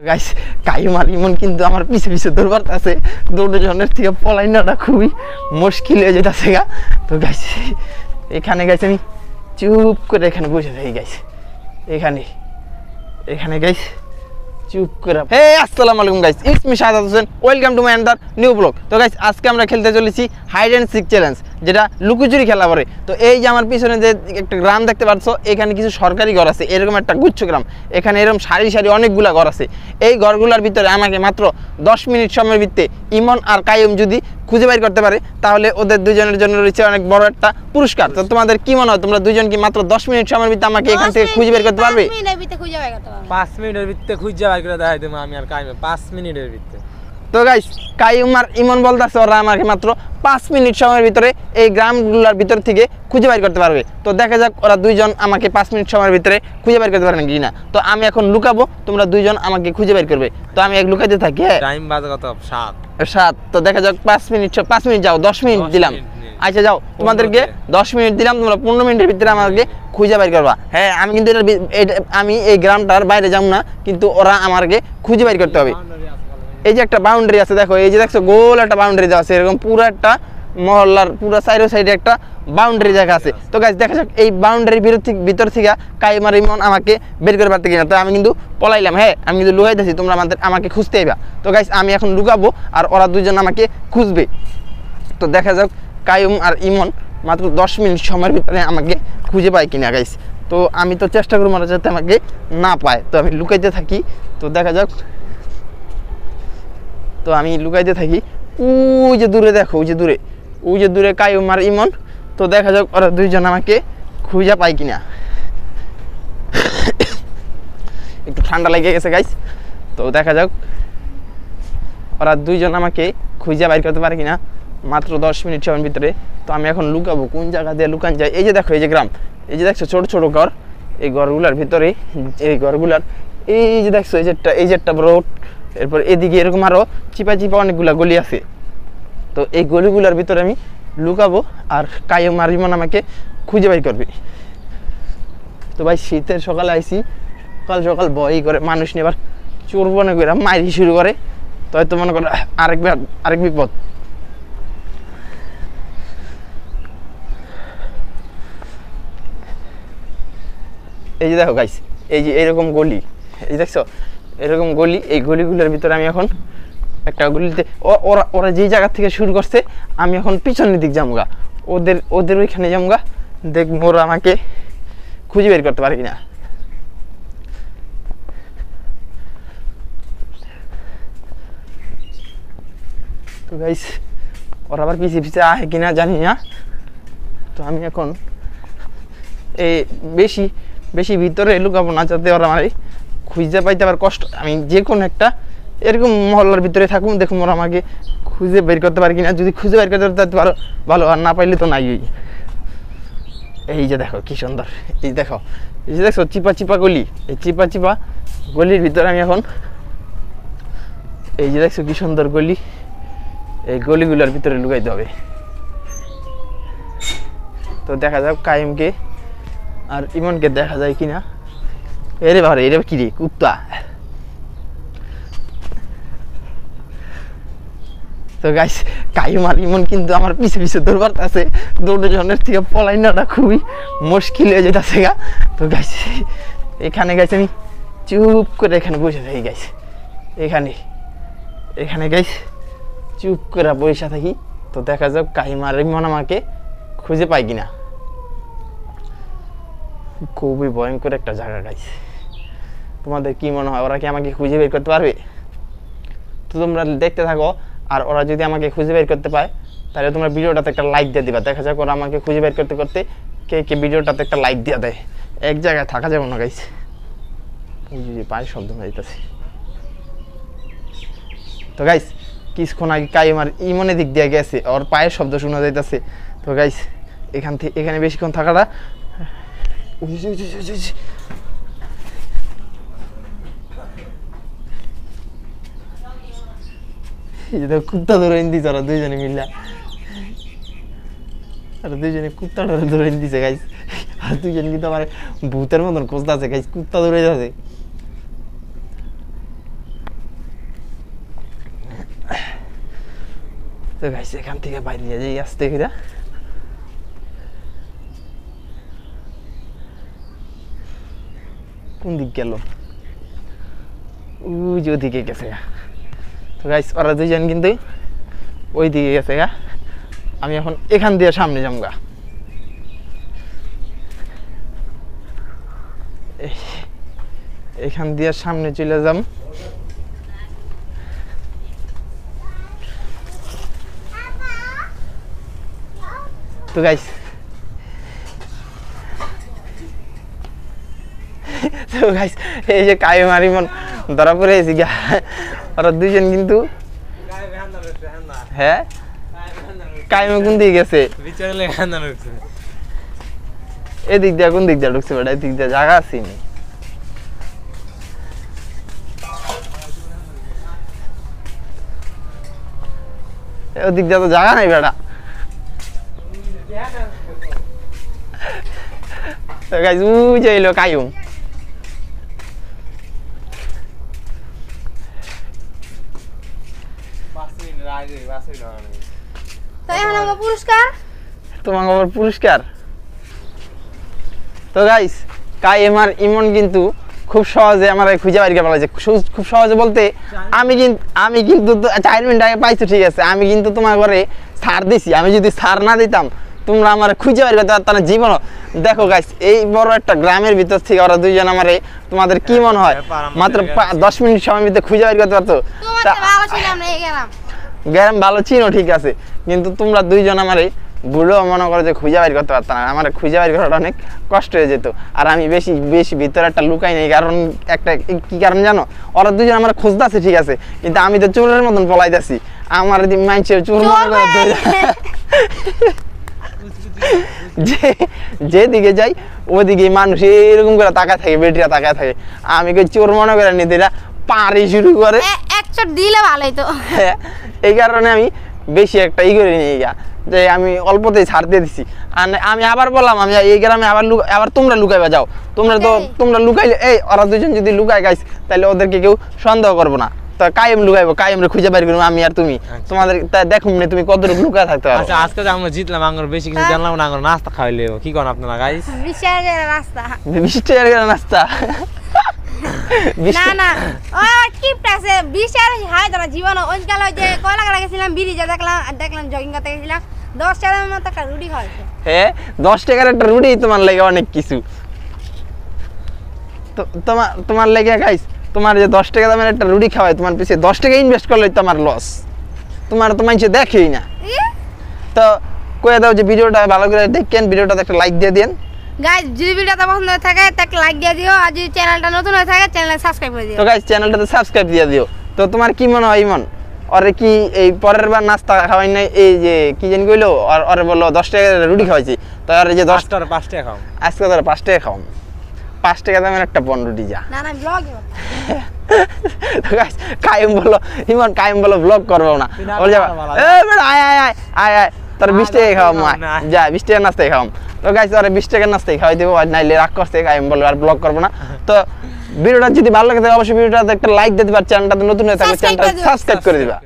Guys Qayyim আর ইমন কিন্তু আমার পিছে পিছে দৌড় আছে, দুজনের থেকে পলাইনাটা খুবই মুশকিল হয়ে যেতেছে গা। তো গাইস এখানে গাইস আমি চুপ করে এখানে বসে থাকি গাইস, এখানে এখানে গাইস চুপ করে। হে আসসালামু আলাইকুম guys, it's me Shahadat Hossain, welcome to my another new blog. তো গাইস আজকে আমরা খেলতে চলেছি হাইড অ্যান্ড সিক চ্যালেঞ্জ, যেটা লুকোচুরি খেলা পরে। তো এই যে আমার পিছনে যে একটা গ্রাম দেখতে পাচ্ছ, এখানে কিছু সরকারি ঘর আছে, এরকম একটা গুচ্ছ গ্রাম। এখানে এরকম সারি সারি অনেকগুলা ঘর আছে। এই ঘরগুলোর ভিতরে আমাকে মাত্র 10 মিনিট সময়ের ভিত্তিতে ইমন আর কাইম যদি খুঁজে বাইর করতে পারে, তাহলে ওদের দুজনের জন্য রয়েছে অনেক বড় একটা পুরস্কার। তো তোমাদের কি মনে হয়, তোমরা দুজন কি মাত্র 10 মিনিট সময়ের ভিতরে আমাকে এখান থেকে খুঁজে বের করতে পারবে? 5 মিনিটের ভিতরে খুঁজে বের করতে পারবে। 5 মিনিটের ভিতরে খুঁজে বের করে দেখাই দেব আমি আর কাইম 5 মিনিটের ভিতরে। তো গাইস কাইম আর ইমন বলতাছে ওরা আমাকে মাত্র 5 মিনিট সময়ের ভিতরে এই গ্রামগুলোর ভিতর থেকে খুঁজে বের করতে পারবে। তো দেখা যাক ওরা দুইজন আমাকে 5 মিনিট সময়ের ভিতরে খুঁজে বের করতে পারবে কিনা। তো আমি এখন লুকাবো, তোমরা দুইজন আমাকে খুঁজে বের করবে। তো আমি এক লুকাইতে থাকি। টাইম বাজে কত? 7। তো দেখা যাক 5 মিনিট যাও, 10 মিনিট দিলাম। আচ্ছা যাও, তোমাদেরকে 10 মিনিট দিলাম, তোমরা 15 মিনিটের ভিতরে আমাকে খুঁজে বের করবা। হ্যাঁ আমি কিন্তু আমি এই গ্রামটার বাইরে যাব না, কিন্তু ওরা আমাকে খুঁজে বের করতে হবে। এই যে একটা বাউন্ডারি আছে, দেখো এই যে দেখছো গোল একটা বাউন্ডারি দেওয়া আছে, এরকম পুরো একটা মহল্লার পুরো সাইডে একটা বাউন্ডারি জায়গা আছে। তো গাইস দেখা যাক এই বাউন্ডারির ভিতর থেকে কাইম আর ইমন আমাকে বের করে পারতে কিনা। তো আমি কিন্তু পলাইলাম, হ্যাঁ আমি কিন্তু লুকাইতেছি, তোমরা আমাকে খুঁজতে আইবা। তো গাইস আমি এখন লুকাবো আর ওরা দুজন আমাকে খুঁজবে। তো দেখা যাক কাইম আর ইমন মাত্র 10 মিনিট সময়ের ভিতরে আমাকে খুঁজে পায় কিনা গাইস। তো আমি তো চেষ্টা করবো ওরা যাতে আমাকে না পায়। তো আমি লুকাইতে থাকি, তো দেখা যাক। তো আমি লুকাইতে থাকি, ওই যে দূরে দেখো, ওই যে দূরে কাইম আর ইমন। তো দেখা যাক ওরা দুইজন আমাকে খুঁজে পায় কিনা। একটু ঠান্ডা লেগে গেছে গাইস। তো দেখা যাক ওরা দুইজন আমাকে খুঁজে বাইর করতে পারে কিনা মাত্র 10 মিনিট সময়ের ভিতরে। তো আমি এখন লুকাবো, কোন জায়গা দিয়ে লুকান যায়। এই যে দেখো এই যে গ্রাম, এই যে দেখছো ছোট ছোট ঘর, এই ঘরগুলার ভিতরে, এই ঘরগুলার এই যে দেখছো এই যে একটা রোড, এরপর এদিকে এরকম আরো চিপা চিপা অনেকগুলা গলি আছে। তো এই গলিগুলার ভিতরে আমি লুকাবো আর কাইম আর ইমন আমাকে খুঁজে বাই করবে। তো ভাই শীতের সকালে আইসি, সকাল সকাল ভয় করে মানুষ নিয়ে আবার চোর মনে করে মারি শুরু করে, তো হয়তো মনে করো আরেক বিপদ। এই যে দেখো গাইস, এই যে এরকম গলি, এই দেখছো এরকম গলি, এই গলিগুলোর ভিতরে আমি এখন একটা গলিতে, ওরা যেই জায়গা থেকে শুরু করছে আমি এখন পিছনের দিক যামগা, ওদের ওইখানে যামগা, দেখবো ওরা আমাকে খুঁজে বের করতে পারে কিনা। তো গাইস ওরা আবার পিছিয়ে পিছিয়ে আহে কিনা জানি না। তো আমি এখন এই বেশি ভিতরে লুকাবো না, যাতে ওরা আমার খুঁজে পাইতে আবার কষ্ট। আমি যে কোনো একটা এরকম মহল্লার ভিতরে থাকুন, দেখুন ওরা আমাকে খুঁজে বের করতে পারে কিনা। যদি খুঁজে বের করতে পারো ভালো, আর না পাইলে তো নাই। এই যে দেখো কি সুন্দর, এই দেখো এই যে দেখো চিপা চিপা গলি, এই চিপা চিপা গলির ভিতরে আমি এখন, এই যে দেখছো কি সুন্দর গলি, এই গলিগুলোর ভিতরে লুকাইতে হবে। তো দেখা যাক কাইমকে আর ইমনকে দেখা যায় কিনা। এরে বাবা রে, এটা কি রে, কুত্তা। তো গাইস কাইম আর ইমন কিন্তু আমার পিছে পিছে দৌড় আছে, দুজনের থেকে পলাইনাটা খুবই মুশকিল হয়ে যেতেছে গা। তো গাইস এখানে গাইস আমি চুপ করে এখানে বসে থাকি গাইস, এখানে গাইস চুপ করে বসে থাকি। তো দেখা যাক কাইম আর ইমন আমাকে খুঁজে পাই কিনা। খুবই ভয়ঙ্কর একটা জায়গা গাইস, তোমাদের কি মনে হয় ওরা কি আমাকে খুঁজে বের করতে পারবে? তো তোমরা দেখতে থাকো, আর ওরা যদি আমাকে খুঁজে বের করতে পায় তাহলে তোমরা ভিডিওটাতে একটা লাইক দিয়ে দিবা। দেখা যাক ওরা আমাকে খুঁজে বের করতে করতে কে ভিডিওটাতে একটা লাইক দিয়ে দেয়। এক জায়গায় থাকা যাবে না গাইস, পায়ের শব্দ হয়ে যেতেছে। তো গাইস কিছুক্ষণ আগে কাইম আর ইমনের দিক দিয়ে গেছে, ওর পায়ের শব্দ শোনা যাইতেছে। তো গাইস এখানে বেশিক্ষণ থাকাটা, কুত্তা ধরে দিছে ওরা দুইজনে মিললা, আর দুইজনে কুত্তাটা ধরে দিছে গাইস। আর দুইজন কিন্তু আমার ভূতের মতন খুঁজতে আছে গাইস, কুত্তা ধরে যাচ্ছে। তো গাইস এখান থেকে বাইরে যাই আস্তে করে। কোন দিক গেল? ওই যে ওদিকে গেছে গা। তো গাইস ওরা দুজন কিন্তু ওই দিকে গেছে গা। আমি এখন এখান দিয়ে সামনে যাম গা। এখান দিয়ে সামনে চলে যাম। তো গাইস এই যে কায়ম আর ইমন ধরা পড়ে গেছি গা। ওরা দুজন কিন্তু হ্যাঁ কায়মে কোন দিকে গেছে? এদিক দিয়ে কোন দিক দিয়ে ঢুকছে বেটা? এদিক দিয়ে জায়গা আছে নি? ওদিক দিয়ে তো জায়গা নাই বেটা। ওই যে এলো কায়ুম। তোমার আবার পুরস্কার। তো গাইস কাইম আর ইমন কিন্তু খুব সহজে আমার খুঁজে বাইরে পালাইছে। খুব সহজে বলতে আমি কিন্তু 4 মিনিট আগে পাইছো, ঠিক আছে। আমি কিন্তু তোমার ঘরে ছাড় দিছি। আমি যদি ছাড় না দিতাম তোমরা আমার খুঁজে বাইরে করতে পারতাম না জীবনও। দেখো গাইস এই বড় একটা গ্রামের ভিতর থেকে ওরা দুইজন আমারে, তোমাদের কি মনে হয় মাত্র 10 মিনিট সময় ভিতরে খুঁজে বাইরে করতে পারতো? গ্রাম ভালো চিনো, ঠিক আছে, কিন্তু তোমরা দুইজন আমারে বুড়ো মনে করো যে খুঁজে বাইর করতে পারতাম না। আমার খুঁজে বাইর করাটা অনেক কষ্ট হয়ে যেত। আর আমি বেশি ভিতরে একটা লুকাই নেই, কারণ একটা কি কারণ জানো? ওরা দুজন আমার খুঁজতেছে, ঠিক আছে, কিন্তু আমি তো চোরের মতন পলাইতেছি। আমার মাইন্ডসেট চোর মনে করে যেদিকে যাই ওদিকে মানুষ এরকম করে তাকায় থাকে, বেটিরা তাকায় থাকে। আমি চোর মনে করে নিতে পারি শুরু করে দিলে ভালোই তো। এই কারণে আমি বেশি একটা করে নিয়ে গা যে আমি অল্পতেই ছাড় দিয়ে দিছি। আর আমি আবার বললাম আমি এই গ্রামে আবার তোমরা লুকাইবা যাও। তোমরা লুকাইলে ওরা দুজন যদি লুকাই গাইস তাহলে ওদেরকে কেউ সন্দেহ করবো না। তো কায়েম লুকাইবো, কায়েমরে খুঁজে বের করবো আমি আর তুমি। তোমাদের দেখুন না তুমি কতটুকু লুকায় থাকতে পারো। আচ্ছা আজকে আমরা জিতলাম, আঙ্গুর বেশি কিছু জানলাম না, আঙ্গুর নাস্তা খাইলে কি কোন আপনারা গাইস? 20 টাকা নাস্তা। 20 টাকার নাস্তা? না না ও টিপটা আছে 20 টাকা হাই ধরা জীবন। ওই কাল ওই যে কয়লা কাটা গেছিলাম ব্রিজে, দেখলাম জগিং করতে গেছিলাম, 10 টাকার মতো একটা রুটি খাইছে। হ্যাঁ 10 টাকার একটা রুটি তোমার লাগে অনেক কিছু। তো তোমার লাগে গাইস, তোমার যে 10 টাকা দামের একটা রুটি খাওয়ায় তোমার পিছে 10 টাকা ইনভেস্ট করলে তোমার লস। তোমার তো মানুষ দেখেই না। তো কয়ে দাও যে ভিডিওটা ভালো করে দেখেন, ভিডিওটাতে একটা লাইক দিয়ে দেন গাইস। যদি ভিডিওটা পছন্দ হয়ে থাকে তাহলে একটা লাইক দিয়ে দিও, আর যদি চ্যানেলটা নতুন হয়ে থাকে চ্যানেলটা সাবস্ক্রাইব করে দিও। তো গাইস চ্যানেলটাতে সাবস্ক্রাইব দিয়ে দিও। তো তোমার কি মনে হয় ইমন, ওরে কি এই পরের বার নাস্তা খাওয়াই নাই? এই যে কি জানি কইলো, ওরে বললো 10 টাকার রুটি খাওয়াইছি, তো আর এই যে 5 টাকা খাও আজকে ধরো 5 টাকা খাও, 5 টাকা দামের একটা বন রুটি যা। না না ব্লগ তো গাইস কায়েম বলো ইমন, কায়েম বলো ব্লগ করবো না। বল যাবা আয় তোর 20 টাকা খাওয়াম যা, 20 টাকার নাস্তাই খাওয়াম। তো গাইস ওরে 20 টাকার নাস্তাই খাওয়াই দেবো, আর নাইলে রাগ করছে কায়েম বলবো আর ব্লগ করবো না। তো ভিডিওটা যদি ভালো লাগে তাহলে অবশ্যই ভিডিওটাতে একটা লাইক দিতে পার, চ্যানেলটাতে নতুন হয়ে থাকলে চ্যানেলটা সাবস্ক্রাইব করে দিবা।